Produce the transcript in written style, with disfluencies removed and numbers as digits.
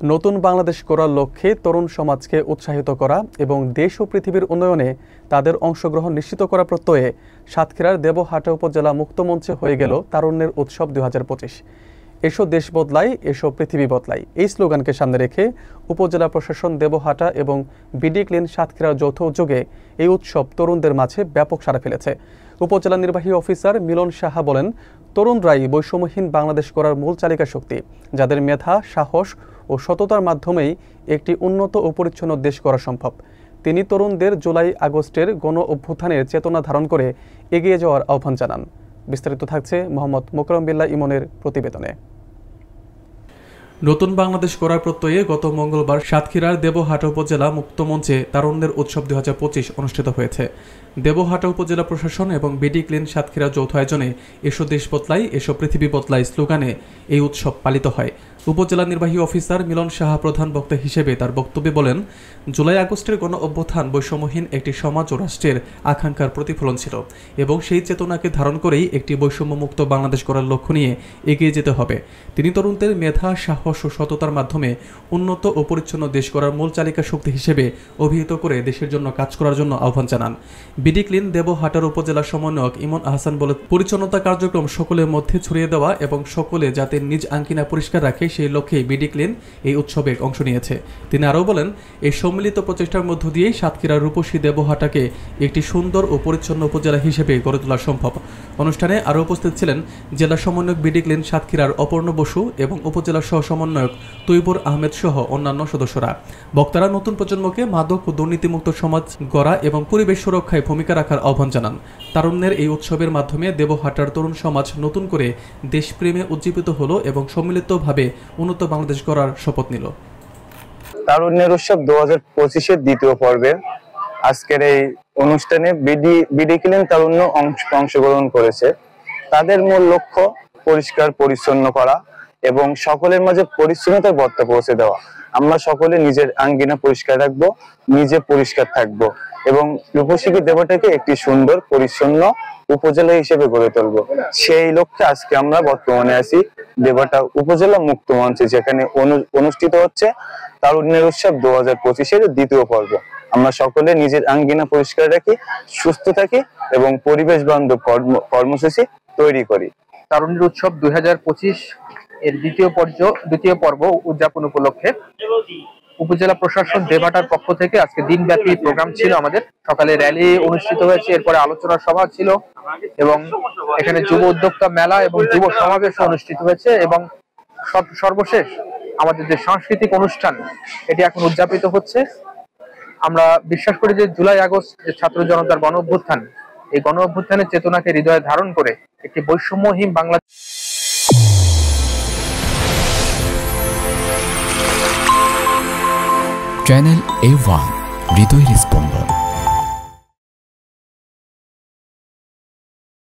নতুন বাংলাদেশ গড়ার লক্ষ্যে তরুণ সমাজকে উৎসাহিত করা এবং দেশ ও পৃথিবীর উন্নয়নে তাদের অংশগ্রহণ নিশ্চিত করা প্রত্যয়ে সাতক্ষীরার দেবহাটা উপজেলা মুক্তমঞ্চে হয়ে গেল তারুণ্যের উৎসব 2025। এসো দেশ বদলাই, এসো পৃথিবী বদলাই এই স্লোগানকে সামনে রেখে উপজেলা প্রশাসন দেবহাটা এবং বিডি ক্লিন সাতক্ষীরার যৌথ উদ্যোগে এই উৎসব তরুণদের মাঝে ব্যাপক সাড়া ফেলেছে। উপজেলা নির্বাহী অফিসার মিলন সাহা বলেন, তরুণরাই বৈষম্যহীন বাংলাদেশ গড়ার মূল চালিকা শক্তি, যাদের মেধা, সাহস ও সততার মাধ্যমেই একটি উন্নত ও পরিচ্ছন্ন দেশ গড়া সম্ভব। তিনি তরুণদের জুলাই আগস্টের গণ অভ্যুত্থানের চেতনা ধারণ করে এগিয়ে যাওয়ার আহ্বান জানান। বিস্তারিত থাকছে মোহাম্মদ মোকরম বিল্লাহ ইমনের প্রতিবেদনে। নতুন বাংলাদেশ গড়ার প্রত্যয়ে গত মঙ্গলবার সাতক্ষীরার দেবহাটা উপজেলা মুক্তমঞ্চে তারুণ্যের উৎসব 2025 অনুষ্ঠিত হয়েছে। দেবহাটা উপজেলা প্রশাসন এবং বিডি ক্লিন সাতক্ষীরা যৌথ আয়োজনে এসো দেশ বদলাই, এসো পৃথিবী বদলাই স্লোগানে এই উৎসব পালিত হয়। উপজেলা নির্বাহী অফিসার মিলন সাহা প্রধান বক্তা হিসেবে তার বক্তব্যে বলেন, জুলাই আগস্টের গণ অভ্যুত্থান বৈষম্যহীন একটি সমাজ ও রাষ্ট্রের আকাঙ্ক্ষার প্রতিফলন ছিল এবং সেই চেতনাকে ধারণ করেই একটি বৈষম্যমুক্ত বাংলাদেশ গড়ার লক্ষ্য নিয়ে এগিয়ে যেতে হবে। তিনি তরুণদের মেধা, সাহস ও সততার মাধ্যমে উন্নত ও পরিচ্ছন্ন দেশ গড়ার মূল চালিকা শক্তি হিসেবে অভিহিত করে দেশের জন্য কাজ করার জন্য আহ্বান জানান। বিডি ক্লিন দেবহাটার উপজেলা সমন্বয়ক ইমন আহসান বলে, পরিচ্ছন্নতা কার্যক্রম সকলের মধ্যে ছড়িয়ে দেওয়া এবং সকলে যাতে নিজ আঙ্গিনা পরিষ্কার রাখে সেই লক্ষ্যে বিডি ক্লিন এই উৎসবে অংশ নিয়েছে। তিনি আরও বলেন, এই সম্মিলিত প্রচেষ্টার মধ্য দিয়েই সাতক্ষীরার রূপসী দেবহাটাকে একটি সুন্দর ও পরিচ্ছন্ন উপজেলা হিসেবে গড়ে তোলা সম্ভব। অনুষ্ঠানে আরও উপস্থিত ছিলেন জেলা সমন্বয়ক বিডি ক্লিন সাতক্ষীরার অপর্ণ বসু এবং উপজেলা সহ সমন্বয়ক তৈবুর আহমেদ সহ অন্যান্য সদস্যরা। বক্তারা নতুন প্রজন্মকে মাদক ও দুর্নীতিমুক্ত সমাজ গড়া এবং পরিবেশ সুরক্ষায় ভূমিকা রাখার আহ্বান জানান। তারুণ্যের এই উৎসবের মাধ্যমে দেবহাটার তরুণ সমাজ নতুন করে দেশপ্রেমে উজ্জীবিত হলো এবং সম্মিলিতভাবে উন্নত বাংলাদেশ গড়ার শপথ নিল। তারুণ্যের উৎসব 2025-এর দ্বিতীয় পর্বে আজকের এই অনুষ্ঠানে বিডি ক্লিন তারুণ্য অংশগ্রহণ করেছে। তাদের মূল লক্ষ্য পরিষ্কার পরিচ্ছন্ন করা এবং সকলের মাঝে পরিচ্ছন্নতার বার্তা পৌঁছে দেওয়া। আমরা সকলে নিজের আঙ্গিনা পরিষ্কার রাখবো, নিজে পরিষ্কার থাকবো এবং রূপসী দেবটাকে একটি সুন্দর পরিচ্ছন্ন উপজেলা হিসেবে গড়ে তুলবো। সেই লক্ষ্যে আজকে আমরা বর্তমানে আছি দেবহাটা উপজেলা মুক্ত মঞ্চে, যেখানে অনুষ্ঠিত হচ্ছে তারুণ্যের উৎসব 2025-এর দ্বিতীয় পর্ব। আমরা সকলে নিজের আঙ্গিনা পরিষ্কার রাখি, সুস্থ থাকি এবং পরিবেশ বান্ধব কর্মসূচি তৈরি করি। তারুণ্যের উৎসব 2025 এর দ্বিতীয় পর্ব উদযাপন উপলক্ষে উপজেলা প্রশাসন দেবহাটার পক্ষ থেকে আজকে দিনব্যাপী প্রোগ্রাম ছিল। আমাদের সকালে র্যালি অনুষ্ঠিত হয়েছে, এরপরে আলোচনা সভা ছিল এবং এখানে যুব উদ্যোক্তা মেলা এবং যুব সমাবেশ অনুষ্ঠিত হয়েছে এবং সর্বশেষ আমাদের যে সাংস্কৃতিক অনুষ্ঠান এটি এখন উদযাপিত হচ্ছে। আমরা বিশ্বাস করি যে জুলাই আগস্ট যে ছাত্র জনতার গণ অভ্যুত্থান, এই গণ অভ্যুত্থানের চেতনাকে হৃদয়ে ধারণ করে একটি বৈষম্যহীন বাংলাদেশ। চ্যানেল A1 হৃদয়ের স্পন্দন।